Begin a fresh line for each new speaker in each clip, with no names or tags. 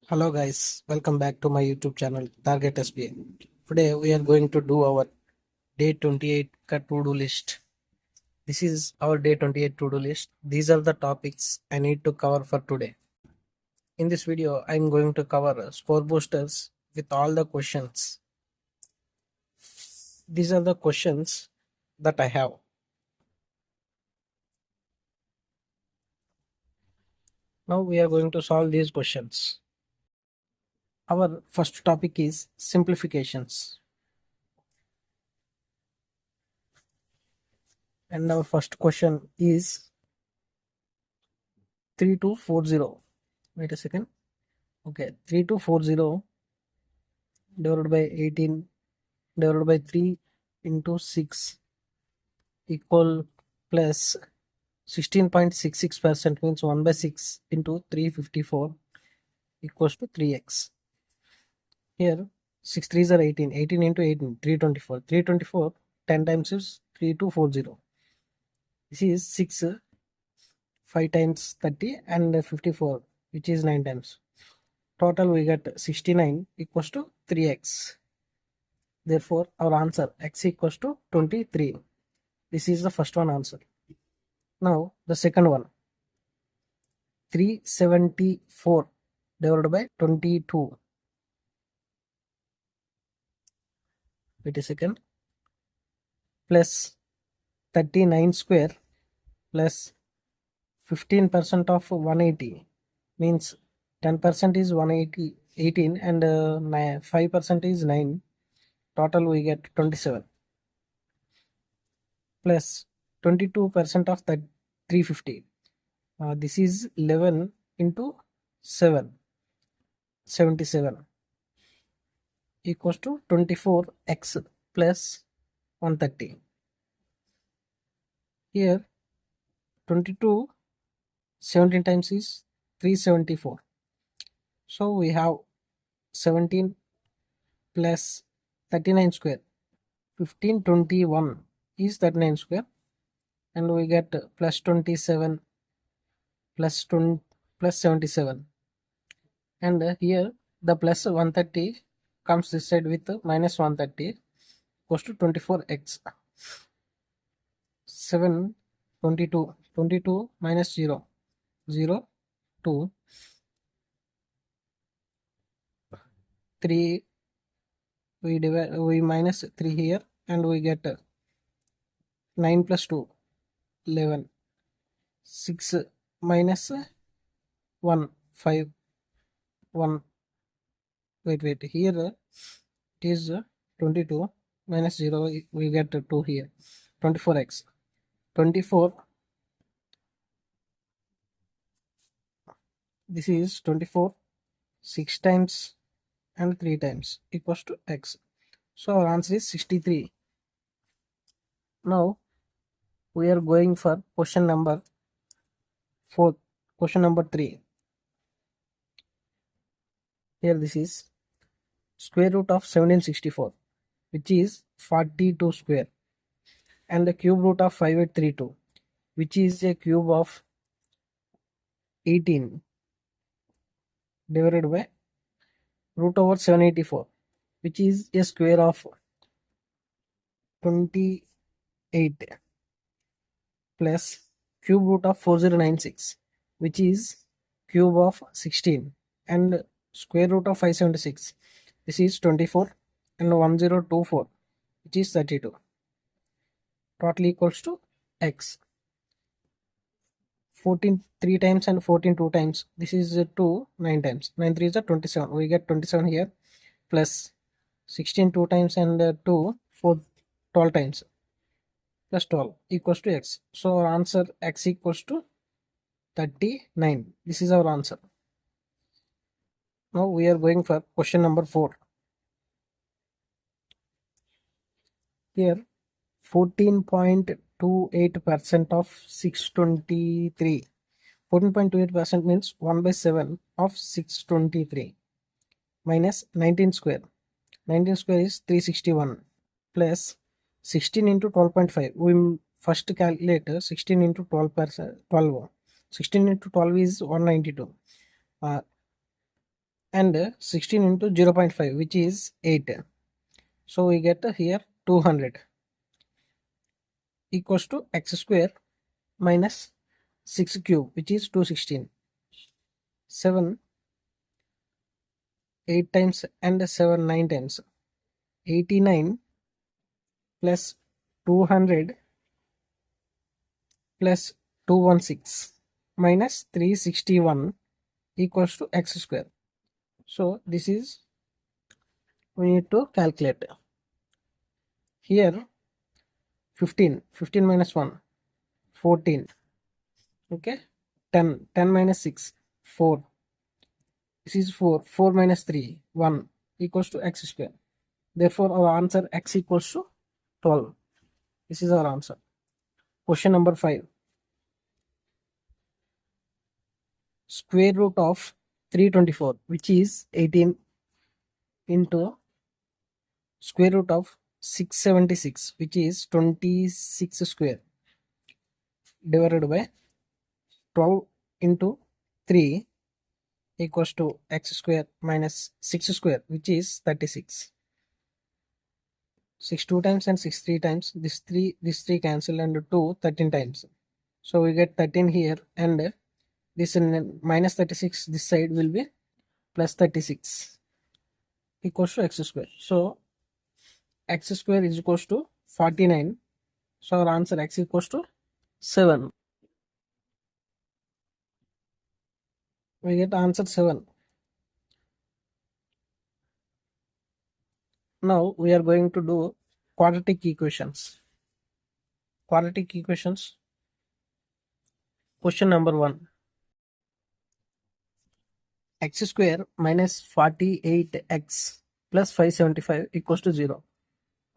Hello guys, welcome back to my YouTube channel Target SBA. Today we are going to do our day 28 to-do list. This is our day 28 to-do list. These are the topics I need to cover for today. In this video, I am going to cover score boosters with all the questions. These are the questions that I have. Now we are going to solve these questions. Our first topic is simplifications. And our first question is 3240. Wait a second. Okay, 3240 divided by 18 divided by 3 into 6 equal plus 16.66% means 1 by 6 into 354 equals to 3x. Here 6 3s are 18, 18 into 18, 324. 324 10 times is 3240. This is 6 5 times 30 and 54 which is 9 times. Total we get 69 equals to 3x. Therefore, our answer x equals to 23. This is the first one answer. Now, the second one. 374 divided by 22. Wait a second. Plus 39 square plus 15% of 180 means 10% is 180 18 and 5% is 9. Total we get 27 plus 22% of that 350. This is 11 into 7 77 equals to 24x plus 130. Here 22 17 times is 374. So we have 17 plus 39 square 1521 is 39 square and we get plus 27 plus 20 plus 77 and here the plus 130 comes this side with minus 130 equals to 24x. 7 22 22 minus 0 0 2 3 we minus 3 here and we get 9 plus 2 11 6 minus 1 5 1 wait here it is 22 minus 0 we get 2 here 24x 24 this is 24 6 times and 3 times equals to x. So our answer is 63. Now we are going for question number 4. Question number 3. Here this is square root of 1764 which is 42 square and the cube root of 5832 which is a cube of 18 divided by root over 784 which is a square of 28 plus cube root of 4096 which is cube of 16 and square root of 576 this is 24 and 1024 which is 32. Total equals to x. 14 3 times and 14 2 times this is 2 9 times 9 3 is 27 we get 27 here plus 16 2 times and 2 4 12 times plus 12 equals to x. So our answer x equals to 39. This is our answer. Now we are going for question number 4. Here 14.28% of 623. 14.28% means 1 by 7 of 623 minus 19 square. 19 square is 361 plus 16 into 12.5. We first calculate 16 into 12%. 12. 16 into 12 is 192. and 16 into 0.5, which is 8. So we get here 200 equals to x square minus 6 cube, which is 216. 7 8 times and 7 9 times. 89 plus 200 plus 216 minus 361 equals to x square. So this is, we need to calculate. Here 15 minus 1, 14. Okay, 10 minus 6, 4. This is 4 minus 3, 1 equals to x square. Therefore our answer x equals to 12. This is our answer. Question number 5. Square root of 324, which is 18, into square root of 676, which is 26 square, divided by 12 into 3 equals to x square minus 6 square, which is 36. 6 2 times and 6 3 times. This 3 cancel, and 2 13 times. So we get 13 here, and this minus 36 this side will be plus 36 equals to x square. So x square is equals to 49. So our answer x equals to 7. We get answer 7. Now we are going to do quadratic equations. Quadratic equations. Question number 1. X square minus 48x plus 575 equals to 0.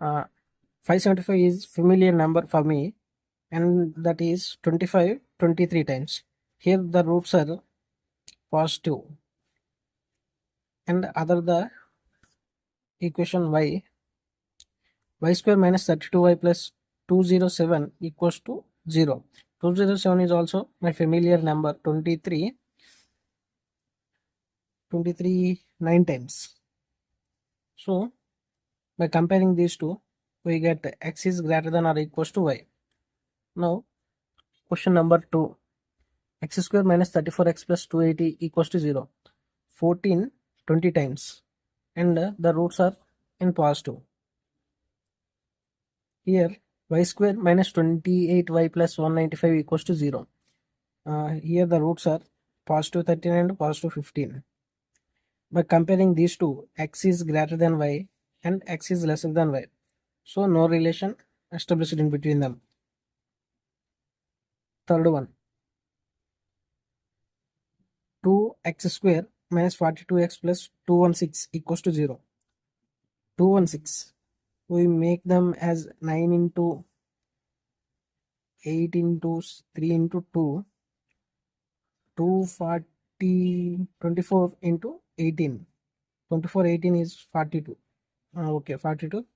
575 is familiar number for me, and that is 25 23 times. Here the roots are positive, and other the equation y square minus 32y plus 207 equals to 0. 207 is also my familiar number, 23 9 times. So by comparing these two, we get x is greater than or equals to y. Now question number 2. X square minus 34x plus 280 equals to 0. 14 20 times, and the roots are in positive. Here y square minus 28y plus 195 equals to 0. Here the roots are positive 13 and positive 15. By comparing these two, x is greater than y and x is lesser than y. So no relation established in between them. Third one. 2x square minus 42x plus 216 equals to 0. 216. We make them as 9 into 8 into 3 into 2. 240 24 into 18. 24 18 is 42. Okay, 42.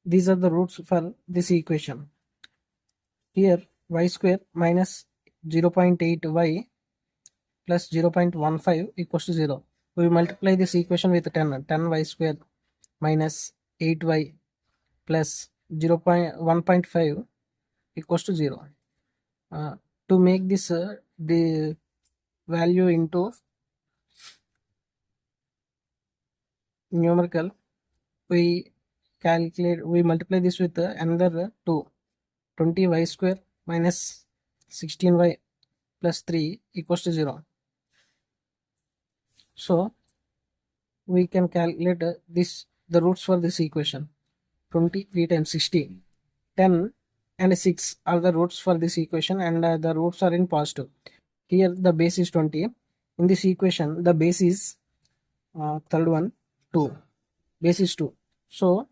These are the roots for this equation. Here y square minus 0.8y plus 0.15 equals to 0. We multiply this equation with 10. 10y square minus 8y plus 1.5 equals to 0. To make this the value into numerical, we multiply this with another 2. 20y square minus 16y plus 3 equals to 0. So we can calculate the roots for this equation. 23 times 60. 10 and 6 are the roots for this equation, and the roots are in positive. Here the base is 20. In this equation the base is third one 2. Base is 2. So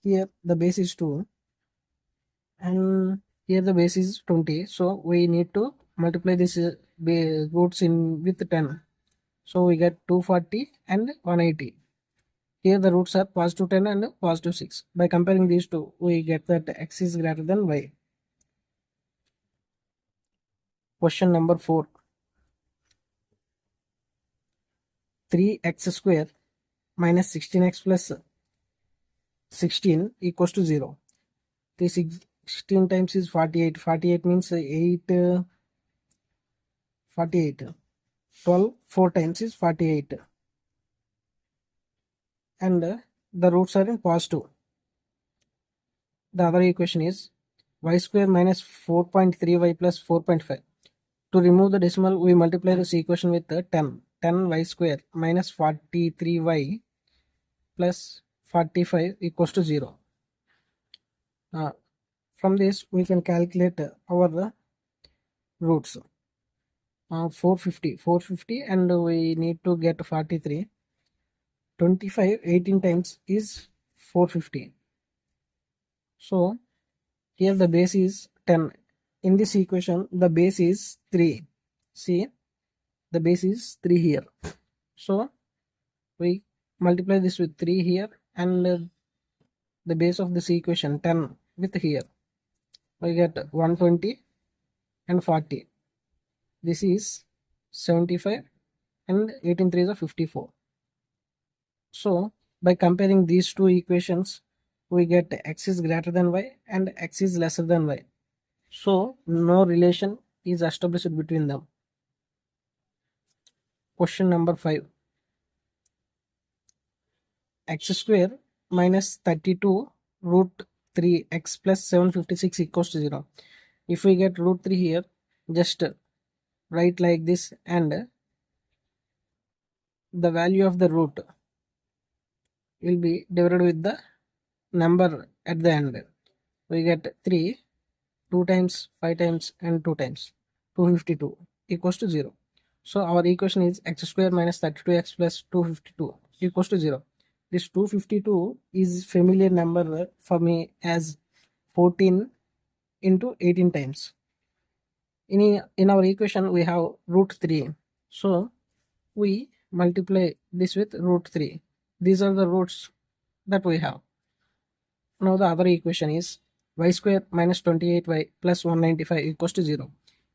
here the base is 2 and here the base is 20. So we need to multiply this roots in with 10. So we get 240 and 180. Here the roots are positive 10 and positive 6. By comparing these two, we get that x is greater than y. Question number 4. 3x square minus 16x plus 16 equals to 0. 16 times is 48. 48 means 8, 48. 12, 4 times is 48. And the roots are in positive. The other equation is y square minus 4.3y plus 4.5. To remove the decimal, we multiply this equation with 10. 10y square minus 43y plus 45 equals to 0. From this, we can calculate our roots. 450 and we need to get 43. 25 18 times is 450. So here the base is 10. In this equation the base is 3. See, the base is 3 here. So we multiply this with 3 here, and the base of this equation 10 with here, we get 120 and 40. This is 75 and 18 3 is 54. So by comparing these two equations, we get x is greater than y and x is lesser than y. So no relation is established between them. Question number 5. X square minus 32 root 3 x plus 756 equals to 0. If we get root 3 here, just write like this, and the value of the root will be divided with the number at the end. We get 3, 2 times, 5 times and 2 times, 252 equals to 0. So our equation is x square minus 32x plus 252 equals to 0. This 252 is familiar number for me as 14 into 18 times. In our equation we have root 3. So we multiply this with root 3. These are the roots that we have. Now the other equation is y square minus 28y plus 195 equals to 0.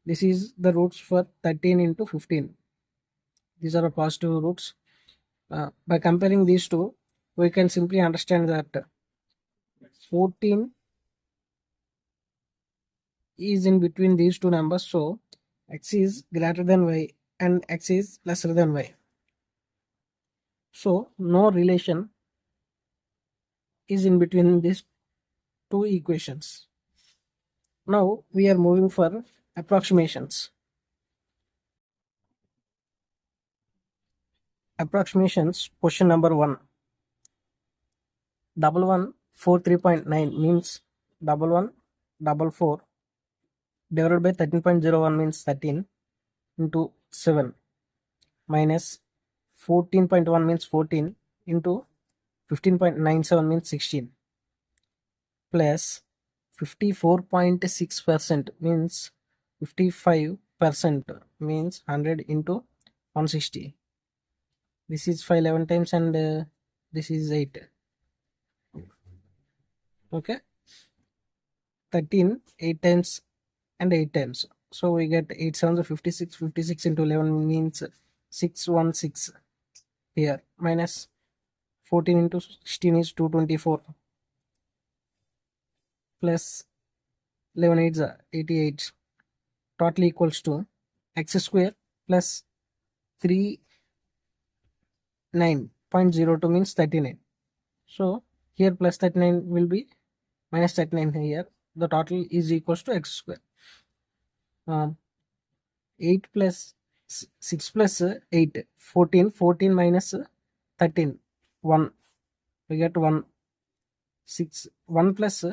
This is the roots for 13 into 15. These are the positive roots. By comparing these two, we can simply understand that 14 is in between these two numbers, so x is greater than y and x is lesser than y. So no relation is in between these two equations. Now we are moving for approximations. Approximations, question number 1. 1143.9 means 1144 divided by 13.01 means 13 into 7 minus 14.1 means 14 into 15.97 means 16 plus 54.6% means 55% means 100 into 160. This is 5 11 times and this is 8. Okay, 13 8 times and 8 times, so we get 8 7 56. 56 into 11 means 616 here, minus 14 into 16 is 224 plus 11 8 is 88, total equals to x square plus 39.02 means 39. So here plus 39 will be minus 39 here. The total is equals to x square. 8 plus 6 plus 8, 14. 14 minus 13, 1. We get 1. 6, 1 plus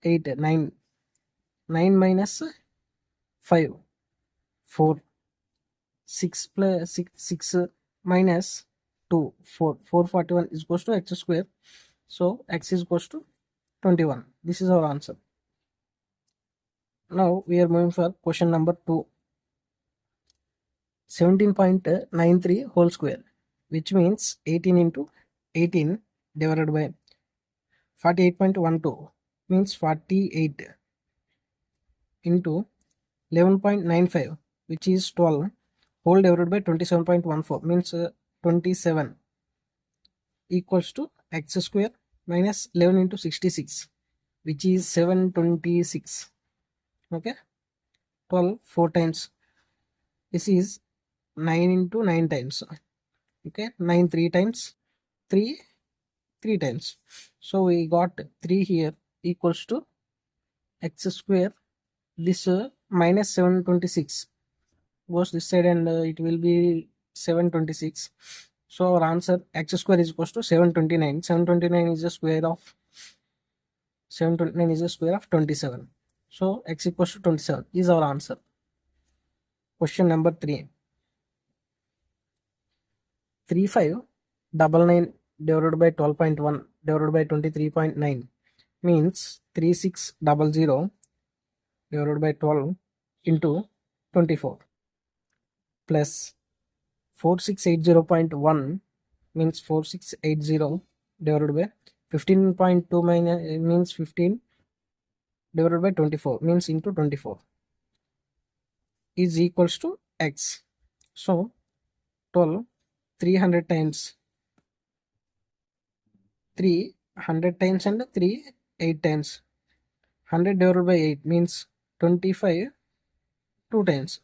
8, 9. 9 minus 5, 4. 6 plus 6 minus 2, 4. 441 is equals to x square. So x is equals to 21. This is our answer. Now we are moving for question number 2. 17.93 whole square, which means 18 into 18 divided by 48.12 means 48 into 11.95, which is 12 whole divided by 27.14 means 27 equals to x square minus 11 into 66, which is 726. Okay, 12 4 times. This is 9 into 9 times. Okay, 9 3 times, 3 3 times. So we got 3 here equals to x square. This minus 726 goes this side, and it will be 726. So our answer x square is equals to 729. 729 is the square of 729 is the square of 27. So x equals to 27 is our answer. Question number 3. 3599 divided by 12.1 divided by 23.9 means 3600 divided by 12 into 24 plus 4680.1 means 4680 divided by 15.2 minus means 15 divided by 24 means into 24 is equals to x. So 12 300 times 300 times and 3 8 times. 100 divided by 8 means 25 2 times.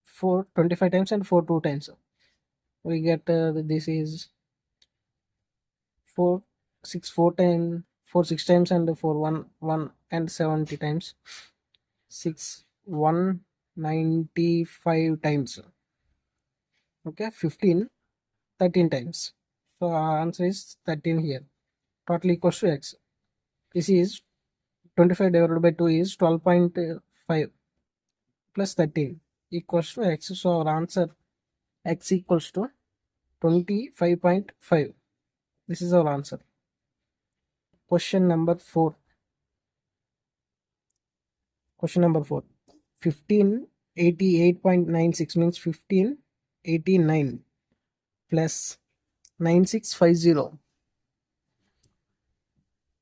4 25 times and 4 2 times. We get this is 4 6 4 times 4 6 times and 4 1 1 and 70 times. 6 195 times. Okay, 15 13 times. So our answer is 13 here. Total equals to x. This is 25 divided by 2 is 12.5 plus 13 equals to x. So our answer x equals to 25.5. This is our answer. Question number 4. Question number 4. 1588.96 means 1589 plus 9650.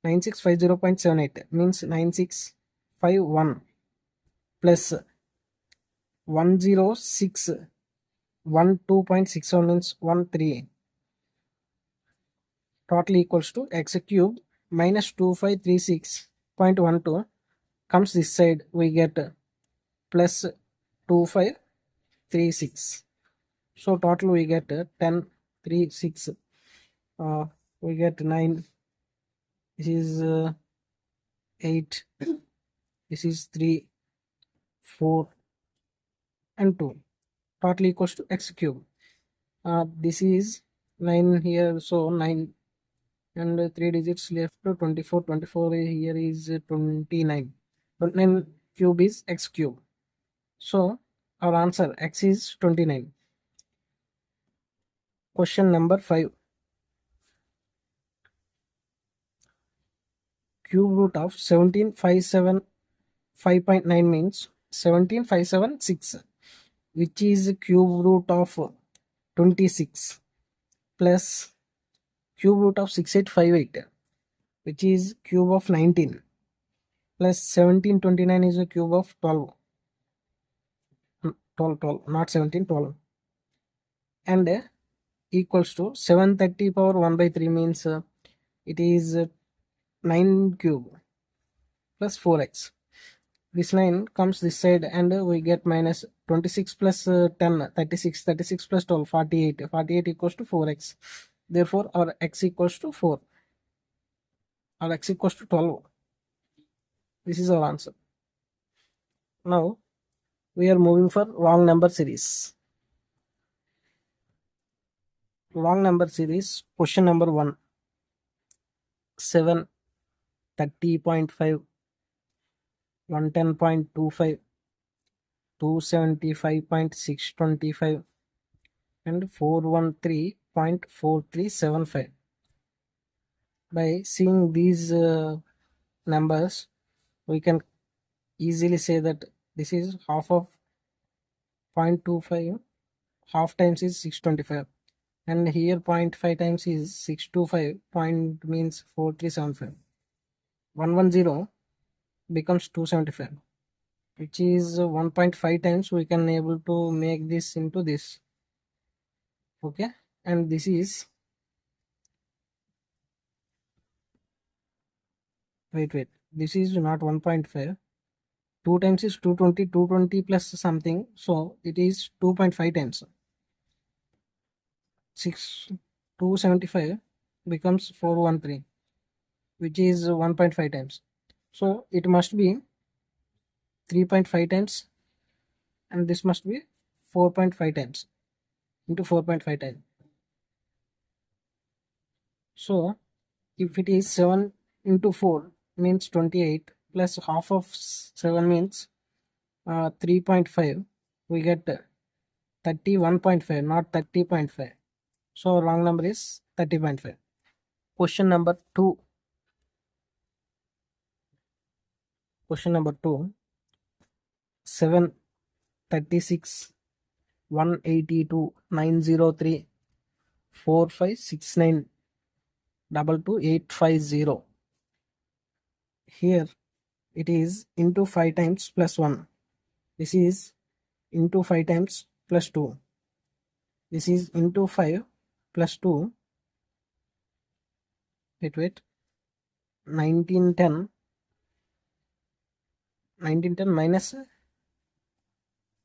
9650.78 means 9651 plus 10612.61 means 13. Total equals to x cube minus 2536.12 comes this side, we get plus 2536. So total we get 1036. We get 9. This is 8. This is 3 4 and 2. Total equals to x cube. This is 9 here, so 9 and 3 digits left. 24 24 here is 29. 29 cube is x cube. So our answer x is 29. Question number 5. Cube root of 17,575.9 means 17,576, which is cube root of 26 plus cube root of 6858, which is cube of 19 plus 1729 is a cube of 12. 12 not 17 12, and equals to 730 power 1 by 3 means it is 9 cube plus 4x. This 9 comes this side, and we get minus 26 plus 10 36, 36 plus 12 48, 48 equals to 4x. Therefore our x equals to 4. Our x equals to 12. This is our answer. Now we are moving for wrong number series. Wrong number series. Question number 1. 7 30.5 110.25 275.625 and 413.4375. By seeing these numbers, we can easily say that this is half of 0.25. Half times is 625, and here 0.5 times is 625. Point means 4375. 110 becomes 275, which is 1.5 times. We can able to make this into this. Okay, and this is, wait, this is not 1.5. 2 times is 220, 220 plus something, so it is 2.5 times. 6 275 becomes 413, which is 1.5 times. So it must be 3.5 times, and this must be 4.5 times into 4.5 times. So if it is 7 into 4 means 28, plus half of 7 means 3.5, we get 31.5, not 30.5. So wrong number is 30.5. Question number 2. Question number 2. 7, 36, 182, 903, 4569, 22850. Here it is into 5 times plus 1. This is into 5 times plus 2. This is into 5 plus 2. Wait. 1910. 1910 minus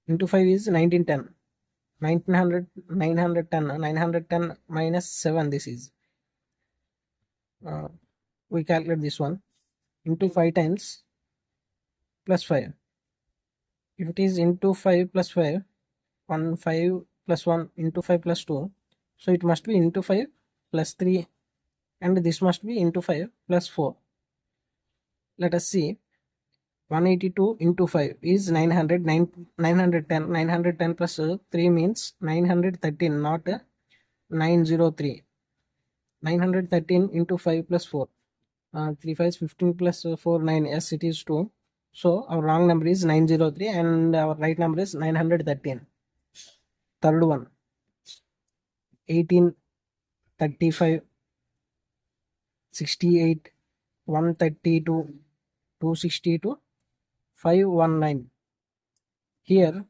into 5 is 1910. 1900, 910. 910 minus 7. This is. We calculate this one. Into 5 times plus 5. If it is into 5 plus 5, 5 plus 1 into 5 plus 2. So it must be into 5 plus 3, and this must be into 5 plus 4. Let us see. 182 into 5 is 900, 910. 910 plus 3 means 913, not 903. 913 into 5 plus 4. 3 5 is 15 plus 4 9. Yes, it is 2. So our wrong number is 903 and our right number is 913. Third one. 18, 35, 68, 132, 262, 519. Here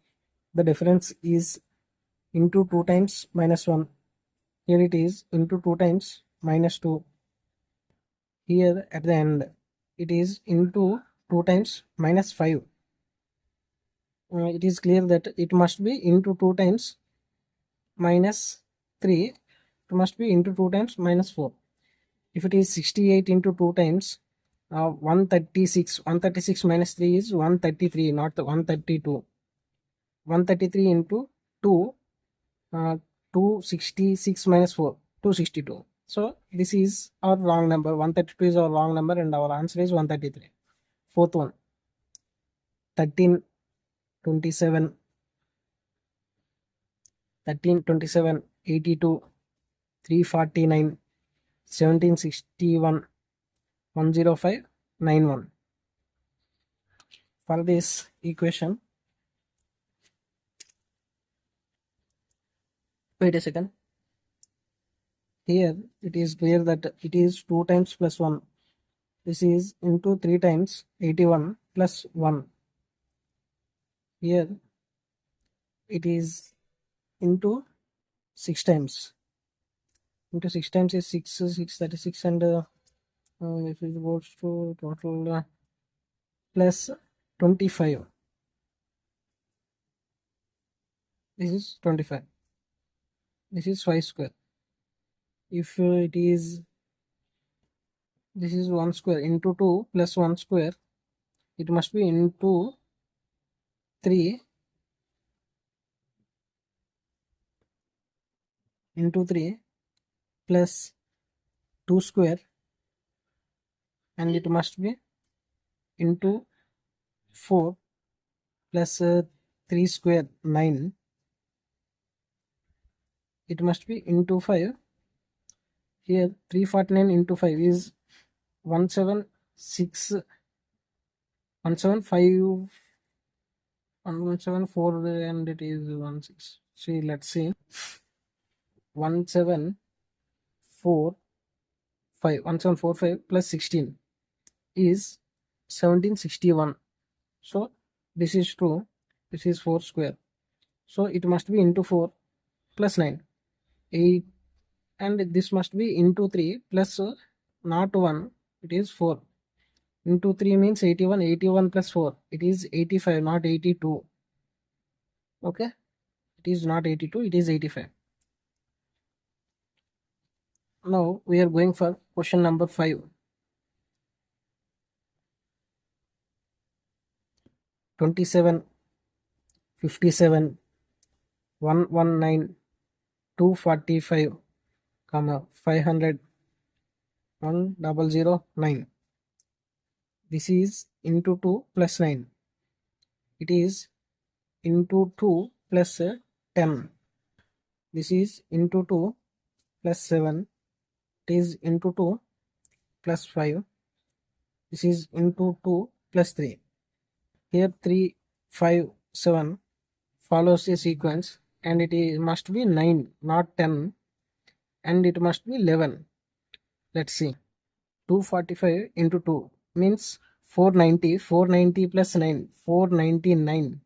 the difference is into 2 times minus 1. Here it is into 2 times minus 2. Here at the end it is into 2 times minus 5. It is clear that it must be into 2 times minus 3. It must be into 2 times minus 4. If it is 68 into 2 times 136. 136 minus 3 is 133, not the 132. 133 into 2, 266 minus 4, 262. So this is our wrong number. 132 is our wrong number and our answer is 133. Fourth one. 13, 27, 13, 27, 82, 349, 1761, 105, 91. For this equation, wait a second. Here it is clear that it is 2 times plus 1. This is into 3 times 81 plus 1. Here it is into 6 times. Into 6 times is 6, 636, and if it goes to total plus 25. This is 25. This is 5 square. If it is, this is 1 square into 2 plus 1 square, it must be into 3 into 3 plus 2 square, and it must be into 4 plus 3 square 9. It must be into 5. Here 349 into 5 is 176, 175, 174, and it is 16. See, let's see. 1745 plus 16 is 1761. So this is true. This is 4 square. So it must be into 4 plus 9. 8, and this must be into 3 plus not 1, it is 4. Into 3 means 81, 81 plus 4, it is 85, not 82. Okay, it is not 82, it is 85. Now we are going for question number 5. 27, 57, 119, 245, 500, 1009. This is into 2 plus 9. It is into 2 plus 10. This is into 2 plus 7. It is into 2 plus 5. This is into 2 plus 3. Here 3, 5, 7 follows a sequence, and must be 9, not 10, and it must be 11. Let's see. 245 into 2 means 490. 490 plus 9, 499.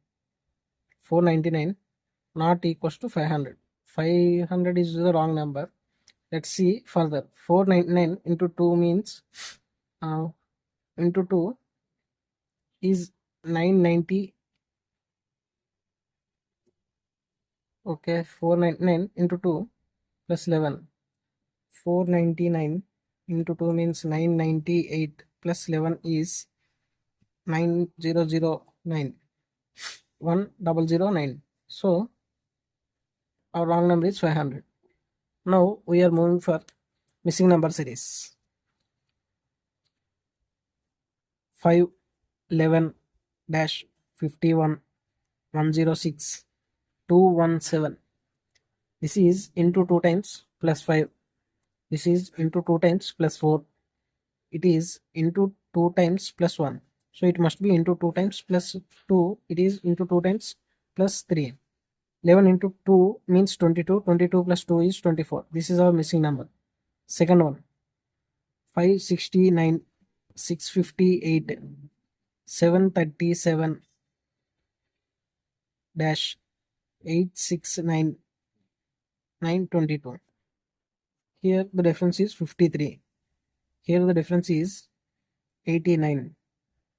499 not equals to 500. 500 is the wrong number. Let's see further. 499 into 2 means into 2 is 990. Okay, 499 into 2 plus 11. 499 into 2 means 998 plus 11 is 9009. 1009. So our wrong number is 500. Now we are moving for missing number series. 5, 11, dash 51, 106, 217. This is into 2 times plus 5. This is into 2 times plus 4. It is into 2 times plus 1. So it must be into 2 times plus 2. It is into 2 times plus 3. 11 into 2 means 22. 22 plus 2 is 24. This is our missing number. Second one. 569, 658, 737, dash 869, 922. Here the difference is 53. Here the difference is 89.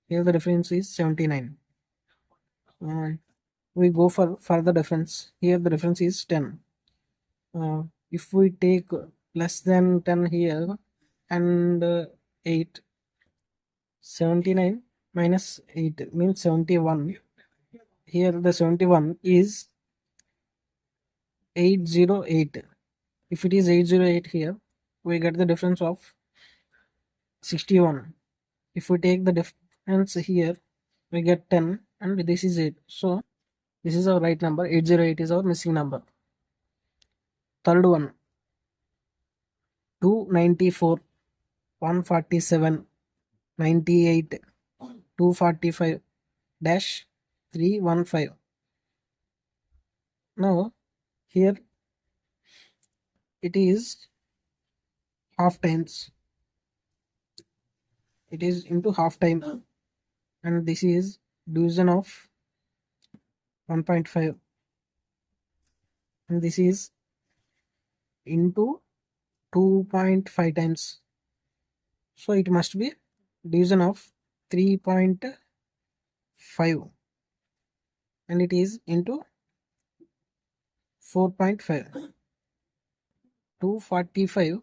Here the difference is 79. We go for further difference. Here the difference is 10. If we take less than 10 here and 8, 79 minus 8 means 71. Here the 71 is 808. If it is 808 here, we get the difference of 61. If we take the difference here, we get 10, and this is 8. So this is our right number. 808 is our missing number. Third one. 294, 147, 98, 245, dash 315. Now here it is half times. It is into half time, and this is division of 1.5, and this is into 2.5 times. So it must be division of 3.5, and it is into 4.5. 245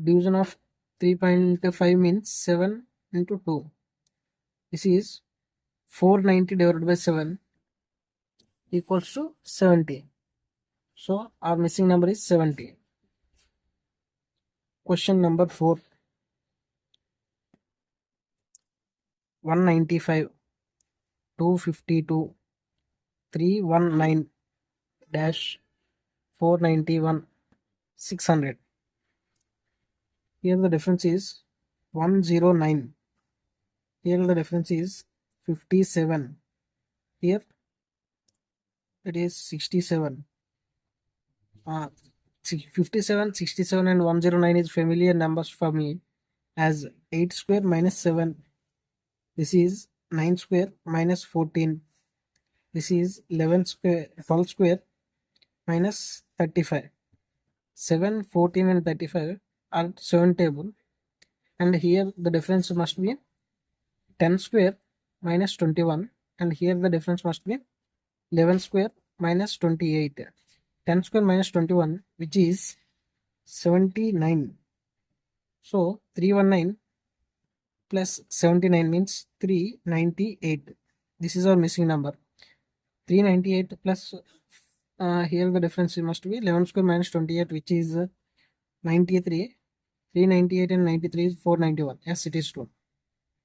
division of 3.5 means 7 into 2. This is 490 divided by 7 equals to 70. So our missing number is 70. Question number 4. 195, 252, 319, dash 491, 600. Here the difference is 109. Here the difference is 57. Here it is 67. 57, 67 and 109 is familiar numbers for me as 8 square minus 7. This is 9 square minus 14. This is 11 square, 12 square minus 35. 7, 14 and 35 are 7 table, and here the difference must be 10 square minus 21, and here the difference must be 11 square minus 28. 10 square minus 21, which is 79. So 319 plus 79 means 398. This is our missing number. 398 plus here the difference must be 11 square minus 28, which is 93. 398 and 93 is 491. Yes, it is true.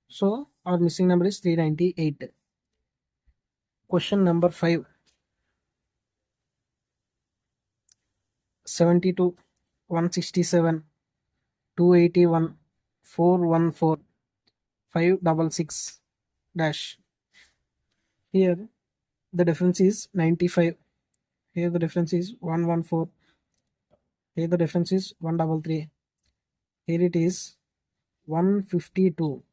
So our missing number is 398. Question number 5. 72, 167, 281, 414, 566 dash. Here the difference is 95. Here the difference is 114. Here the difference is 133. Here it is 152.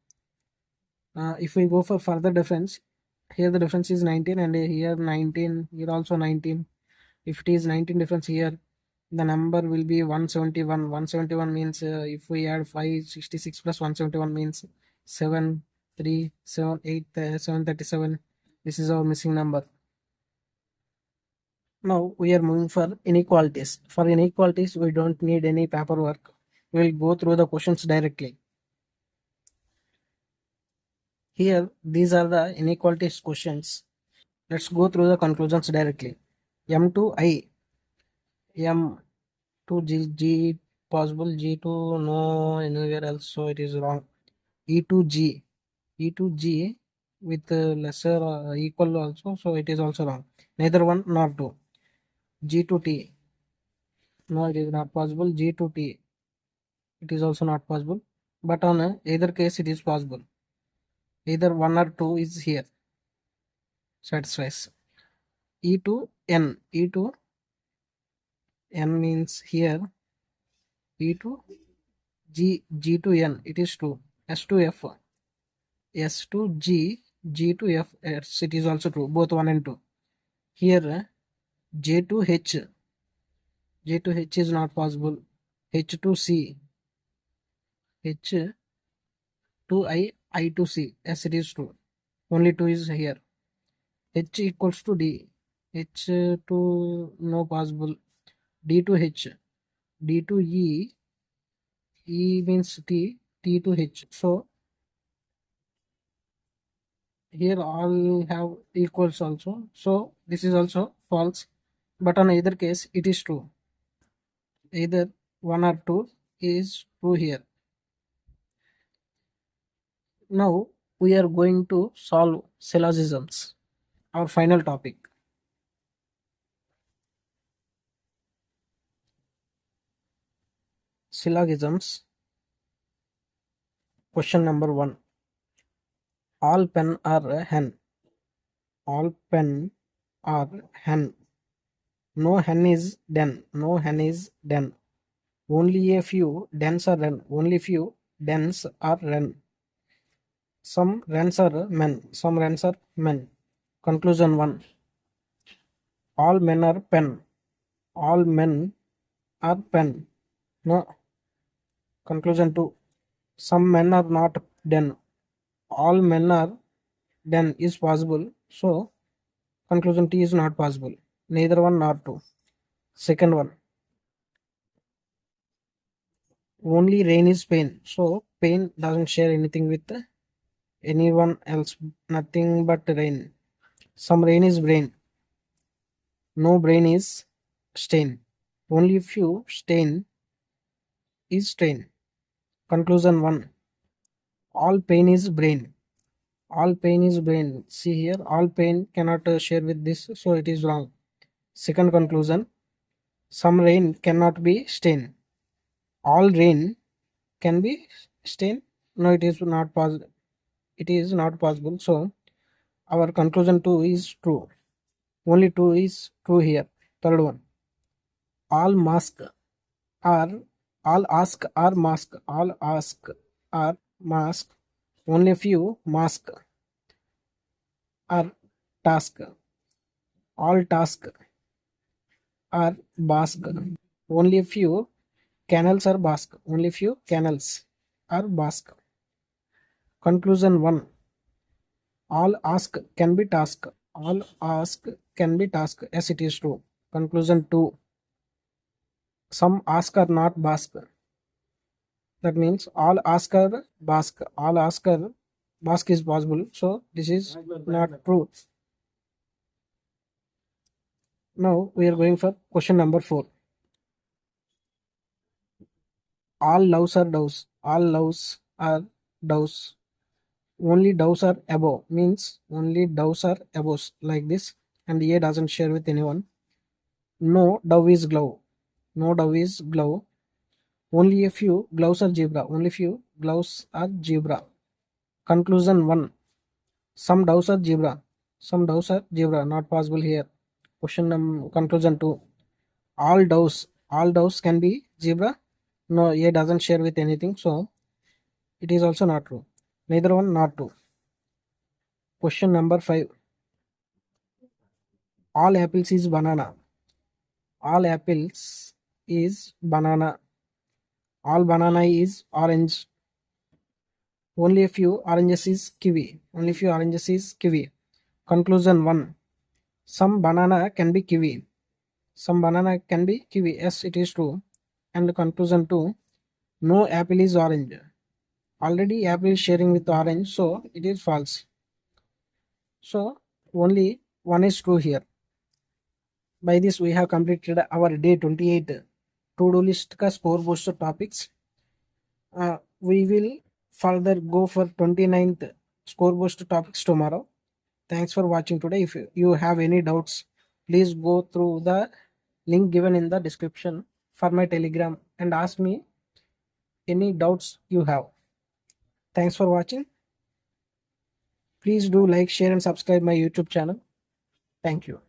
If we go for further difference, here the difference is 19, and here 19, here also 19. If it is 19 difference here, the number will be 171. 171 means if we add 566 plus 171 means 7, 3, 7, 8, 737. This is our missing number. Now we are moving for inequalities. For inequalities, we don't need any paperwork. We will go through the questions directly. Here, these are the inequalities questions. Let's go through the conclusions directly. M to I, M to G possible, G to no anywhere else, so it is wrong. E to G, E to G with lesser equal also, so it is also wrong. Neither one nor two. G to T, no, it is not possible. G to T, it is also not possible. But on either case, it is possible. Either one or two is here. Satisfies. E to N, E to N means here. E to G, G to N, it is true. S to F, S to G, G to F, yes, it is also true. Both 1 and 2. Here J to H, J to H is not possible. H to C, H to I to C, yes, it is true. Only 2 is here. H equals to D, H to no possible. D to H, D to E, E means T, T to H. So here all have equals also. So this is also false. But on either case, it is true. Either 1 or 2 is true here. Now we are going to solve syllogisms, our final topic. Syllogisms. Question number 1. All pen are hen. All pen are hen. No hen is den. No hen is den. Only a few dens are wren. Only few dens are wren. Some wrens are men. Some wrens are men. Conclusion 1. All men are pen. All men are pen. No. Conclusion 2. Some men are not den. All men are den is possible. So conclusion T is not possible. Neither one nor two. Second one. Only rain is pain. So pain doesn't share anything with anyone else. Nothing but rain. Some rain is brain. No brain is stain. Only few stain is stain. Conclusion 1. All pain is brain. All pain is brain. See here, all pain cannot share with this, so it is wrong. Second conclusion. Some rain cannot be stain. All rain can be stain. No, it is not possible. It is not possible. So our conclusion 2 is true. Only 2 is true here. Third one. All mask are all ask are mask. All ask are mask. Only few mask are task. All task are mask. Only a few canals are Basque. Only few canals are Basque. Conclusion 1. All ask can be task. All ask can be task. Yes, it is true. Conclusion 2. Some ask are not Basque. That means all ask are Basque. All ask are Basque is possible. So this is not true. Now we are going for question number 4. All loves are doves. All loves are doves. Only doves are above means only doves are above like this, and A doesn't share with anyone. No dove is glove. No dove is glove. Only a few gloves are zebra. Only few gloves are zebra. Conclusion 1. Some doves are zebra. Some doves are zebra. Not possible here. Conclusion 2. All doves can be zebra. No, A doesn't share with anything, so it is also not true. Neither one not true. Question number 5. All apples is banana. All apples is banana. All banana is orange. Only a few oranges is kiwi. Only few oranges is kiwi. Conclusion 1. Some banana can be kiwi. Some banana can be kiwi. Yes, it is true. And conclusion 2. No apple is orange. Already apple is sharing with orange, so it is false. So only one is true here. By this we have completed our day 28 to-do list ka score booster topics. We will further go for 29th score booster topics tomorrow. Thanks for watching today. If you have any doubts, please go through the link given in the description for my Telegram and ask me any doubts you have. Thanks for watching. Please do like, share and subscribe my YouTube channel. Thank you.